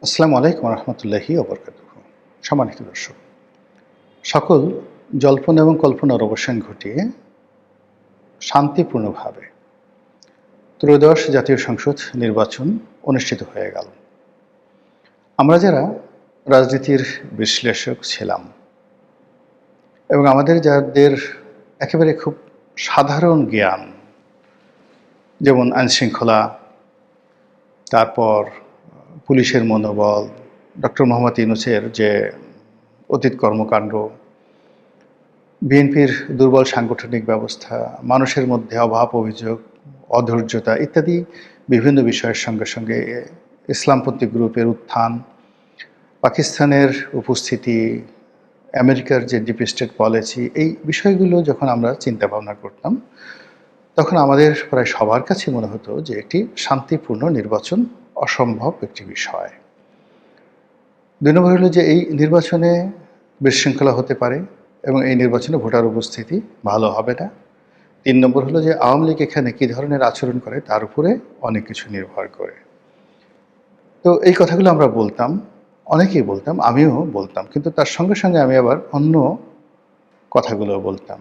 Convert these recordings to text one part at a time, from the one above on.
আসসালামু আলাইকুম রহমতুল্লাহি ওবরকাতুহু। সম্মানিত দর্শক, সকল জল্পনা এবং কল্পনার অবসান ঘটিয়ে শান্তিপূর্ণভাবে ত্রয়োদশ জাতীয় সংসদ নির্বাচন অনুষ্ঠিত হয়ে গেল। আমরা যারা রাজনীতির বিশ্লেষক ছিলাম এবং আমাদের যাদের একেবারে খুব সাধারণ জ্ঞান, যেমন আইনশৃঙ্খলা, তারপর পুলিশের মনোবল, ডক্টর মোহাম্মদ ইউনূসের যে অতীত কর্মকাণ্ড, বিএনপির দুর্বল সাংগঠনিক ব্যবস্থা, মানুষের মধ্যে অভাব অভিযোগ, অধৈর্যতা ইত্যাদি বিভিন্ন বিষয়ের সঙ্গে সঙ্গে ইসলামপন্থী গ্রুপের উত্থান, পাকিস্তানের উপস্থিতি, আমেরিকার যে ডিপ স্টেট পলিসি, এই বিষয়গুলো যখন আমরা চিন্তা ভাবনা করতাম তখন আমাদের প্রায় সবার কাছে মনে হতো যে একটি শান্তিপূর্ণ নির্বাচন অসম্ভব একটি বিষয়। ২ নম্বর হলো যে এই নির্বাচনে বিশৃঙ্খলা হতে পারে এবং এই নির্বাচনে ভোটার উপস্থিতি ভালো হবে না। ৩ নম্বর হলো যে আওয়ামী লীগ এখানে কী ধরনের আচরণ করে তার উপরে অনেক কিছু নির্ভর করে। তো এই কথাগুলো আমরা বলতাম, অনেকেই বলতাম, আমিও বলতাম, কিন্তু তার সঙ্গে সঙ্গে আমি আবার অন্য কথাগুলো বলতাম,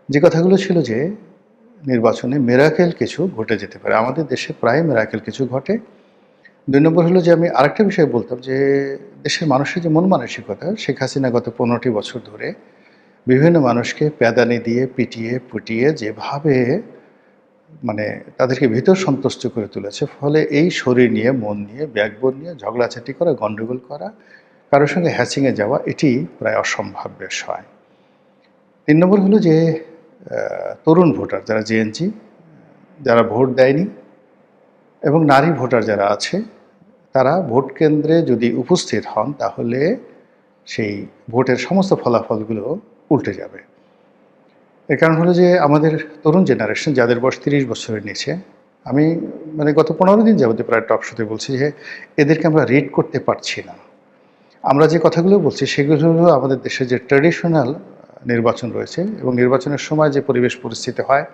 যে কথাগুলো ছিল যে নির্বাচনে মিরাকেল কিছু ঘটে যেতে পারে। আমাদের দেশে প্রায় মিরাকেল কিছু ঘটে। ২ নম্বর হলো যে আমি আরেকটা বিষয় বলতাম যে দেশের মানুষের যে মন মানসিকতা, শেখ হাসিনা গত ১৫টি বছর ধরে বিভিন্ন মানুষকে প্যাদানি দিয়ে পিটিয়ে পুটিয়ে যেভাবে তাদেরকে ভীত সন্তুষ্ট করে তুলেছে, ফলে এই শরীর নিয়ে, মন নিয়ে, ব্যাকবোন নিয়ে ঝগড়াঝাটি করা, গণ্ডগোল করা, কারোর সঙ্গে হ্যাচিংয়ে যাওয়া এটি প্রায় অসম্ভব বিষয়। ৩ নম্বর হলো যে তরুণ ভোটার যারা জেএনজি, যারা ভোট দেয়নি, এবং নারী ভোটার যারা আছে তারা ভোট কেন্দ্রে যদি উপস্থিত হন তাহলে সেই ভোটের সমস্ত ফলাফলগুলো উল্টে যাবে। এর কারণ হলো যে আমাদের তরুণ জেনারেশন যাদের বয়স ৩০ বছরের নিচে, আমি গত ১৫ দিন যাবত প্রায় টক শোতে বলছি যে এদেরকে আমরা রিড করতে পারছি না। আমরা যে কথাগুলো বলছি সেগুলো হলো আমাদের দেশের যে ট্র্যাডিশনাল নির্বাচন রয়েছে এবং নির্বাচনের সময় যে পরিবেশ পরিস্থিতি হয়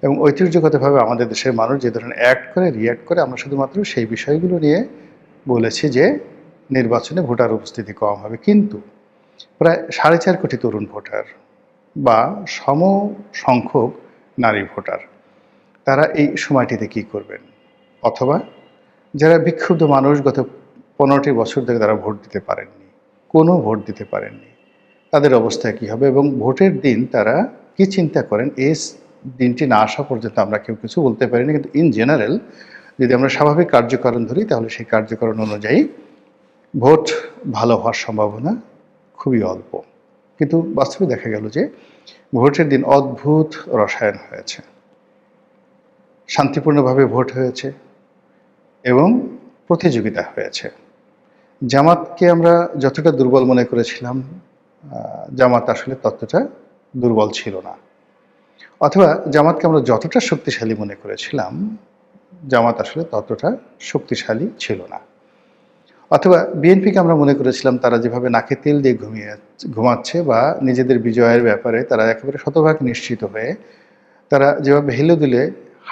এবং ঐতিহ্যগতভাবে আমাদের দেশের মানুষ যে ধরনের অ্যাক্ট করে, রিয়্যাক্ট করে, আমরা শুধুমাত্র সেই বিষয়গুলো নিয়ে বলেছি যে নির্বাচনে ভোটার উপস্থিতি কম হবে। কিন্তু প্রায় ৪.৫ কোটি তরুণ ভোটার বা সমসংখ্যক নারী ভোটার, তারা এই সময়টিতে কী করবেন? অথবা যারা বিক্ষুব্ধ মানুষ গত ১৫টি বছর ধরে তারা ভোট দিতে পারেননি, কোনো ভোট দিতে পারেননি, তাদের অবস্থা কী হবে এবং ভোটের দিন তারা কী চিন্তা করেন, এই দিনটি না আসা পর্যন্ত আমরা কেউ কিছু বলতে পারিনি। কিন্তু ইন জেনারেল যদি আমরা স্বাভাবিক কার্যকারণ ধরি তাহলে সেই কার্যকারণ অনুযায়ী ভোট ভালো হওয়ার সম্ভাবনা খুবই অল্প। কিন্তু বাস্তবে দেখা গেল যে ভোটের দিন অদ্ভুত রসায়ন হয়েছে, শান্তিপূর্ণভাবে ভোট হয়েছে এবং প্রতিযোগিতা হয়েছে। জামাতকে আমরা যতটা দুর্বল মনে করেছিলাম, জামাত আসলে ততটা দুর্বল ছিল না। অথবা জামাতকে আমরা যতটা শক্তিশালী মনে করেছিলাম, জামাত আসলে ততটা শক্তিশালী ছিল না। অথবা বিএনপিকে আমরা মনে করেছিলাম তারা যেভাবে নাকে তেল দিয়ে ঘুমাচ্ছে বা নিজেদের বিজয়ের ব্যাপারে তারা একেবারে শতভাগ নিশ্চিত হয়ে তারা যেভাবে হেলেদুলে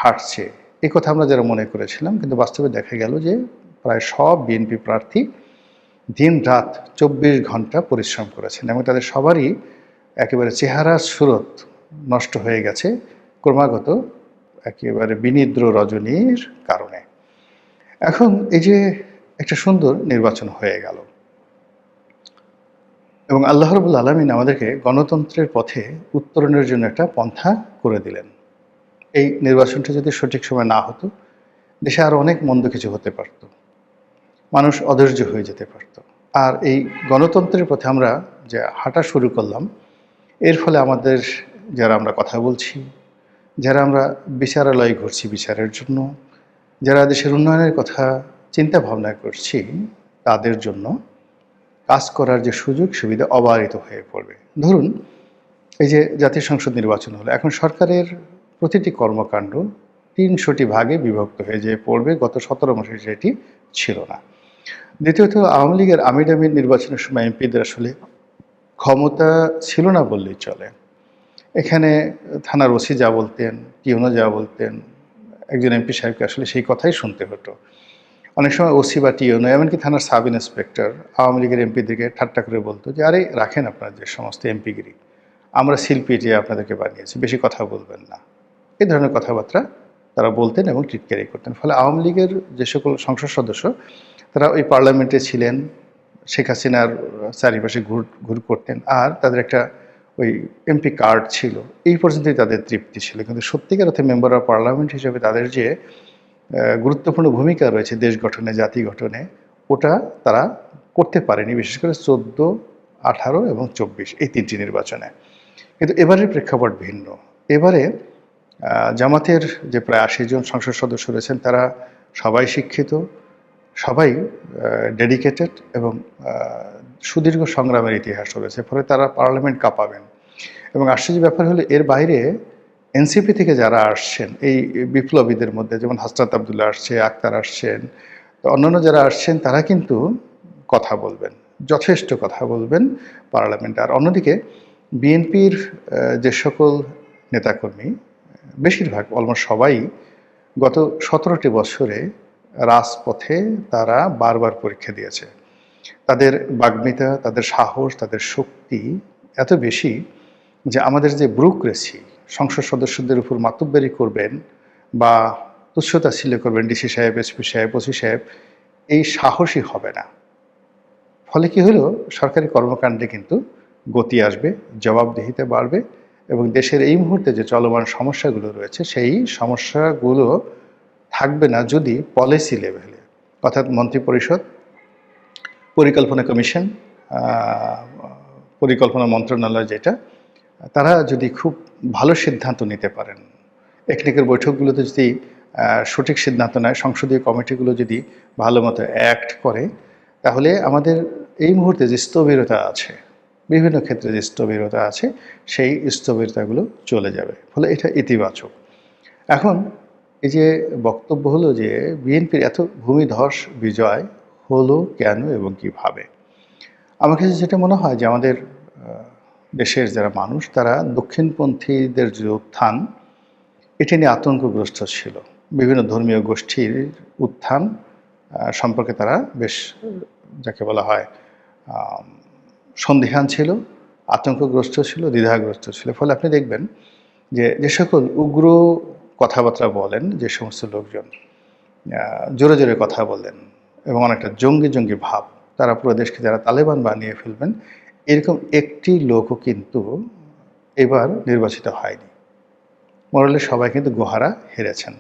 হাঁটছে, এই কথা আমরা যারা মনে করেছিলাম, কিন্তু বাস্তবে দেখা গেল যে প্রায় সব বিএনপি প্রার্থী দিন রাত ২৪ ঘন্টা পরিশ্রম করেছেন এবং তাদের সবারই একেবারে চেহারা সুরত নষ্ট হয়ে গেছে ক্রমাগত একেবারে বিনিদ্র রজনীর কারণে। এখন এই যে একটা সুন্দর নির্বাচন হয়ে গেল এবং আল্লাহ রাব্বুল আলামিন আমাদেরকে গণতন্ত্রের পথে উত্তরণের জন্য একটা পন্থা করে দিলেন। এই নির্বাচনটা যদি সঠিক সময় না হতো, দেশে আরও অনেক মন্দ কিছু হতে পারত, মানুষ অধৈর্য হয়ে যেতে পারত। আর এই গণতন্ত্রের পথে আমরা যে হাঁটা শুরু করলাম, এর ফলে আমাদের যারা আমরা কথা বলছি, যারা আমরা বিচারালয়ে ঘুরছি বিচারের জন্য, যারা দেশের উন্নয়নের কথা চিন্তা ভাবনা করছি, তাদের জন্য কাজ করার যে সুযোগ সুবিধা অবারিত হয়ে পড়বে। ধরুন এই যে জাতীয় সংসদ নির্বাচন হলো, এখন সরকারের প্রতিটি কর্মকাণ্ড ৩০০টি ভাগে বিভক্ত হয়ে যেয়ে পড়বে, গত ১৭ মাসে সেটি ছিল না। দ্বিতীয়ত আওয়ামী লীগের আমির নির্বাচনের সময় এমপিদের আসলে ক্ষমতা ছিল না বললেই চলে। এখানে থানার ওসি যা বলতেন, টিউনো যা বলতেন, একজন এমপি সাহেবকে আসলে সেই কথাই শুনতে হতো। অনেক সময় ওসি বা টিও নয়, এমনকি থানার সাব ইন্সপেক্টর আওয়ামী লীগের এমপিদেরকে ঠাট্টা করে বলতো যে আরে রাখেন আপনার যে সমস্ত এমপিগিরি, আমরা সিল পিটিয়ে আপনাদেরকে বানিয়েছি, বেশি কথা বলবেন না। এই ধরনের কথাবার্তা তারা বলতেন এবং টিটকারি করতেন। ফলে আওয়ামী লীগের যে সকল সংসদ সদস্য তারা ওই পার্লামেন্টে ছিলেন, শেখ হাসিনার চারিপাশে ঘুর করতেন, আর তাদের একটা ওই এমপি কার্ড ছিল, এই পর্যন্তই তাদের তৃপ্তি ছিল। কিন্তু সত্যিকার অর্থে মেম্বার অফ পার্লামেন্ট হিসেবে তাদের যে গুরুত্বপূর্ণ ভূমিকা রয়েছে দেশ গঠনে, জাতি গঠনে, ওটা তারা করতে পারেনি, বিশেষ করে 14, 18 এবং 24 এই 3টি নির্বাচনে। কিন্তু এবারের প্রেক্ষাপট ভিন্ন। এবারে জামাতের যে প্রায় 80 জন সংসদ সদস্য রয়েছেন তারা সবাই শিক্ষিত, সবাই ডেডিকেটেড এবং সুদীর্ঘ সংগ্রামের ইতিহাস রয়েছে, ফলে তারা পার্লামেন্ট কাঁপাবেন। এবং আশ্চর্য ব্যাপার হলো এর বাইরে এনসিপি থেকে যারা আসছেন এই বিপ্লবীদের মধ্যে, যেমন হাসনাত আবদুল্লাহ আসছে, আক্তার আসছেন, তো অন্যান্য যারা আসছেন তারা কিন্তু কথা বলবেন, যথেষ্ট কথা বলবেন পার্লামেন্টে। আর অন্যদিকে বিএনপির যে সকল নেতাকর্মী, বেশিরভাগ অলমোস্ট সবাই গত 17টি বছরে রাজপথে তারা বারবার পরীক্ষা দিয়েছে। তাদের বাগ্মিতা, তাদের সাহস, তাদের শক্তি এত বেশি যে আমাদের যে ব্যুরোক্রেসি, সংসদ সদস্যদের উপর মাতব্বরি করবেন বা তুচ্ছতাচ্ছিল্য করবেন ডিসি সাহেব, এসপি সাহেব, ওসি সাহেব, এই সাহসই হবে না। ফলে কি হলো, সরকারি কর্মকাণ্ডে কিন্তু গতি আসবে, জবাবদিহিতে বাড়বে এবং দেশের এই মুহূর্তে যে চলমান সমস্যাগুলো রয়েছে সেই সমস্যাগুলো থাকবে না যদি পলিসি লেভেলে, অর্থাৎ মন্ত্রিপরিষদ, পরিকল্পনা কমিশন, পরিকল্পনা মন্ত্রণালয় যেটা, তারা যদি খুব ভালো সিদ্ধান্ত নিতে পারেন, একনেকের বৈঠকগুলোতে যদি সঠিক সিদ্ধান্ত নেয়, সংসদীয় কমিটিগুলো যদি ভালো মতো অ্যাক্ট করে, তাহলে আমাদের এই মুহূর্তে যে স্থবিরতা আছে, বিভিন্ন ক্ষেত্রে যে স্থবিরতা আছে, সেই স্থবিরতাগুলো চলে যাবে। ফলে এটা ইতিবাচক। এখন এই যে বক্তব্য হলো যে বিএনপির এত ভূমিধস বিজয় হলো কেন এবং কিভাবে, আমার কাছে যেটা মনে হয় যে আমাদের দেশের যারা মানুষ তারা দক্ষিণপন্থীদের যে উত্থান, এটি নিয়ে আতঙ্কগ্রস্ত ছিল। বিভিন্ন ধর্মীয় গোষ্ঠীর উত্থান সম্পর্কে তারা বেশ, যাকে বলা হয়, সন্দিহান ছিল, আতঙ্কগ্রস্ত ছিল, দ্বিধাগ্রস্ত ছিল। ফলে আপনি দেখবেন যে যে সকল উগ্র কথাবার্তা বলেন যে সমস্ত লোকজন, জোরে জোরে কথা বলেন এবং অনেকটা জঙ্গি জঙ্গি ভাব, তারা পুরো দেশকে যারা তালেবান বানিয়ে ফেলবেন, এরকম একটি লোকও কিন্তু এবার নির্বাচিত হয়নি। মোরালে সবাই কিন্তু গোহারা হেরেছেন।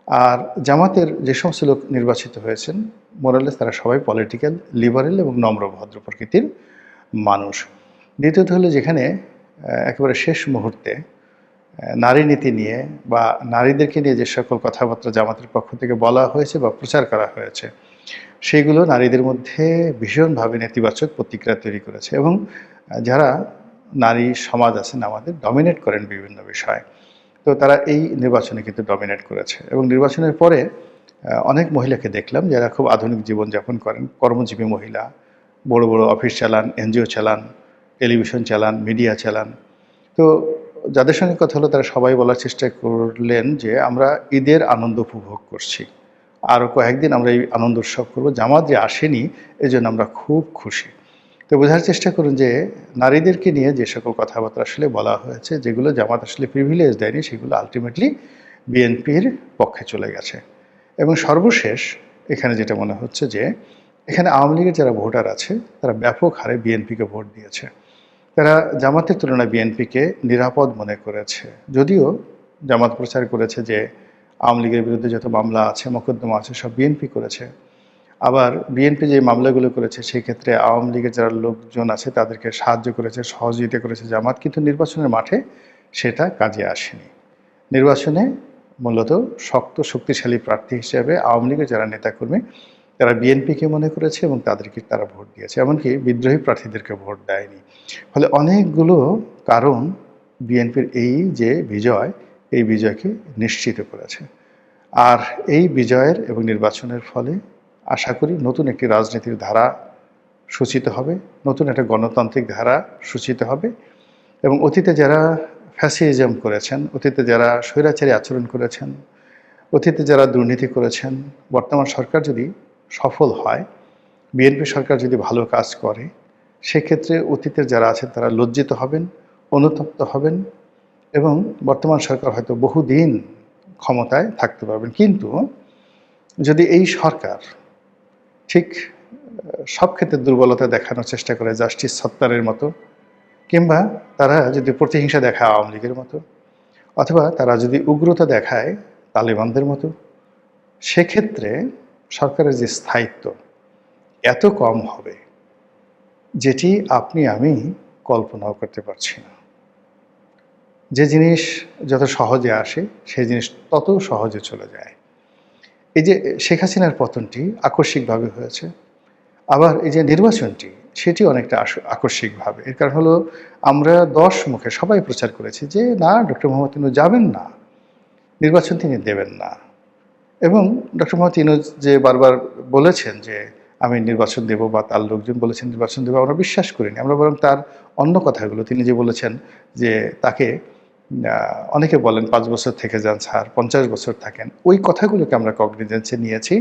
আর জামাতের যে সমস্ত লোক নির্বাচিত হয়েছেন, মোরালে তারা সবাই পলিটিক্যাল, লিবারেল এবং নম্র ভদ্র প্রকৃতির মানুষ। দ্বিতীয়ত হলো যেখানে একেবারে শেষ মুহূর্তে নারী নীতি নিয়ে বা নারীদেরকে নিয়ে যে সকল কথাবার্তা জামাতের পক্ষ থেকে বলা হয়েছে বা প্রচার করা হয়েছে, সেগুলো নারীদের মধ্যে ভীষণভাবে নেতিবাচক প্রতিক্রিয়া তৈরি করেছে এবং যারা নারী সমাজ আছেন আমাদের, ডমিনেট করেন বিভিন্ন বিষয়, তো তারা এই নির্বাচনে কিন্তু ডমিনেট করেছে। এবং নির্বাচনের পরে অনেক মহিলাকে দেখলাম যারা খুব আধুনিক জীবনযাপন করেন, কর্মজীবী মহিলা, বড় বড় অফিস চালান, এনজিও চালান, টেলিভিশন চালান, মিডিয়া চালান। তো যাদের সঙ্গে কথা হলো তারা সবাই বলার চেষ্টা করলেন যে আমরা ঈদের আনন্দ উপভোগ করছি, আরও কয়েকদিন আমরা এই আনন্দ উৎসব করবো, জামাত যে আসেনি এজন্য আমরা খুব খুশি। তো বোঝার চেষ্টা করুন যে নারীদেরকে নিয়ে যে সকল কথাবার্তা আসলে বলা হয়েছে, যেগুলো জামাত আসলে প্রিভিলেজ দেয়নি, সেগুলো আলটিমেটলি বিএনপির পক্ষে চলে গেছে। এবং সর্বশেষ এখানে যেটা মনে হচ্ছে যে এখানে আওয়ামী লীগের যারা ভোটার আছে তারা ব্যাপক হারে বিএনপিকে ভোট দিয়েছে। তারা জামাতের তুলনায় বিএনপিকে নিরাপদ মনে করেছে। যদিও জামাত প্রচার করেছে যে আওয়ামী লীগের বিরুদ্ধে যত মামলা আছে, মোকদ্দমা আছে, সব বিএনপি করেছে। আবার বিএনপি যে মামলাগুলো করেছে সেই ক্ষেত্রে আওয়ামী লীগের যারা লোকজন আছে তাদেরকে সাহায্য করেছে, সহযোগিতা করেছে জামাত, কিন্তু নির্বাচনের মাঠে সেটা কাজে আসেনি। নির্বাচনে মূলত শক্তিশালী প্রার্থী হিসেবে আওয়ামী লীগের যারা নেতাকর্মী তারা বিএনপিকে মনে করেছে এবং তাদেরকে তারা ভোট দিয়েছে, এমনকি বিদ্রোহী প্রার্থীদেরকে ভোট দেয়নি। ফলে অনেকগুলো কারণ বিএনপির এই যে বিজয়, এই বিজয়কে নিশ্চিত করেছে। আর এই বিজয়ের এবং নির্বাচনের ফলে আশা করি নতুন একটি রাজনীতির ধারা সূচিত হবে, নতুন একটা গণতান্ত্রিক ধারা সূচিত হবে এবং অতীতে যারা ফ্যাসিজম করেছেন, অতীতে যারা স্বৈরাচারী আচরণ করেছেন, অতীতে যারা দুর্নীতি করেছেন, বর্তমান সরকার যদি সফল হয়, বিএনপি সরকার যদি ভালো কাজ করে, সেক্ষেত্রে অতীতের যারা আছেন তারা লজ্জিত হবেন, অনুতপ্ত হবেন এবং বর্তমান সরকার হয়তো বহুদিন ক্ষমতায় থাকতে পারবেন। কিন্তু যদি এই সরকার ঠিক সব ক্ষেত্রে দুর্বলতা দেখানোর চেষ্টা করে জাস্টিস সত্তারের মতো, কিংবা তারা যদি প্রতিহিংসা দেখায় আওয়ামী লীগের মতো, অথবা তারা যদি উগ্রতা দেখায় তালেবানদের মতো, সেক্ষেত্রে সরকারের যে স্থায়িত্ব এত কম হবে যেটি আপনি আমি কল্পনাও করতে পারছি না। যে জিনিস যত সহজে আসে সেই জিনিস তত সহজে চলে যায়। এই যে শেখ হাসিনার পতনটি আকস্মিকভাবে হয়েছে, আবার এই যে নির্বাচনটি সেটি অনেকটা আকস্মিকভাবে। এর কারণ হলো আমরা 10 মুখে সবাই প্রচার করেছি যে না, ডক্টর মোহাম্মদ ইউনূস যাবেন না, নির্বাচন তিনি দেবেন না। এবং ডক্টর মোহাম্মদ ইউনূস যে বারবার বলেছেন যে আমি নির্বাচন দেব, বা তার লোকজন বলেছেন নির্বাচন দেব, আমরা বিশ্বাস করিনি। আমরা বরং তার অন্য কথাগুলো, তিনি যে বলেছেন যে তাকে অনেকে বলেন 5 বছর থেকে যান স্যার, 50 বছর থাকেন, ওই কথাগুলোকে আমরা কগনিজেন্সে নিয়েছি।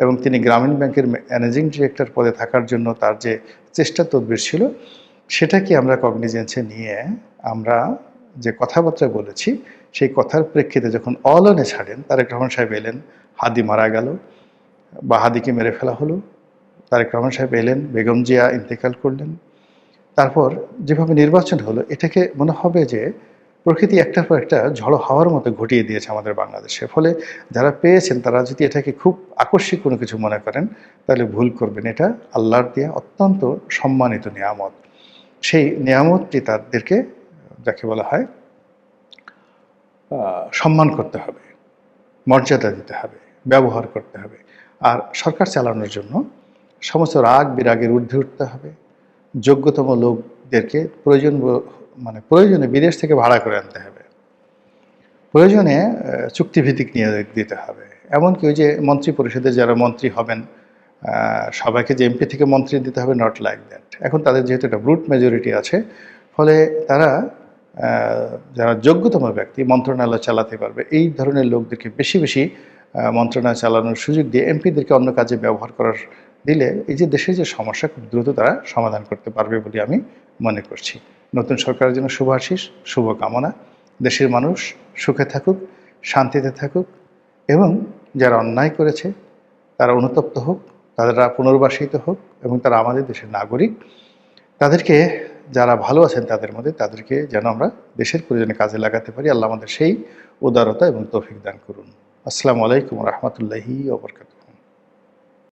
এবং তিনি গ্রামীণ ব্যাংকের ম্যানেজিং ডিরেক্টর পদে থাকার জন্য তার যে চেষ্টা তদবির ছিল, সেটাকে আমরা কগনিজেন্সে নিয়ে আমরা যে কথাবার্তা বলেছি, সেই কথার প্রেক্ষিতে যখন অলনে ছাড়েন, তারেক রহমান সাহেব এলেন, হাদি মারা গেল বা হাদিকে মেরে ফেলা হলো, তারেক রহমান সাহেব এলেন, বেগম জিয়া ইন্তেকাল করলেন, তারপর যেভাবে নির্বাচন হলো, এটাকে মনে হবে যে প্রকৃতি একটার পর একটা ঝড়ো হাওয়ার মতো ঘটিয়ে দিয়েছে আমাদের বাংলাদেশে। ফলে যারা পেয়েছেন তারা যদি এটাকে খুব আকস্মিক কোনো কিছু মনে করেন, তাহলে ভুল করবেন। এটা আল্লাহর দেয়া অত্যন্ত সম্মানিত নিয়ামত। সেই নিয়ামতটি তাদেরকে, যাকে বলা হয়, সম্মান করতে হবে, মর্যাদা দিতে হবে, ব্যবহার করতে হবে। আর সরকার চালানোর জন্য সমস্ত রাগ বিরাগের ঊর্ধ্বে উঠতে হবে। যোগ্যতম লোকদেরকে প্রয়োজনে বিদেশ থেকে ভাড়া করে আনতে হবে, প্রয়োজনে চুক্তিভিত্তিক নিয়োগ দিতে হবে। এমনকি ওই যে মন্ত্রী পরিষদের যারা মন্ত্রী হবেন, সবাইকে যে এমপি থেকে মন্ত্রী দিতে হবে, নট লাইক দ্যাট। এখন তাদের যেহেতু একটা ব্রুট মেজরিটি আছে, ফলে তারা যারা যোগ্যতম ব্যক্তি মন্ত্রণালয় চালাতে পারবে, এই ধরনের লোকদেরকে বেশি বেশি মন্ত্রণালয় চালানোর সুযোগ দিয়ে এমপিদেরকে অন্য কাজে ব্যবহার করার দিলে এই যে দেশের যে সমস্যা খুব দ্রুত তারা সমাধান করতে পারবে বলে আমি মনে করছি। নতুন সরকারের জন্য শুভ আশিস, শুভকামনা। দেশের মানুষ সুখে থাকুক, শান্তিতে থাকুক, এবং যারা অন্যায় করেছে তারা অনুতপ্ত হোক, তারা পুনর্বাসিত হোক, এবং তারা আমাদের দেশের নাগরিক। তাদেরকে, যারা ভালো আছেন তাদের মধ্যে, তাদেরকে যেন আমরা দেশের প্রয়োজনে কাজে লাগাতে পারি। আল্লাহ আমাদের সেই উদারতা এবং তৌফিক দান করুন। আসসালামু আলাইকুম ওয়া রাহমাতুল্লাহি ওয়া বারাকাতুহু।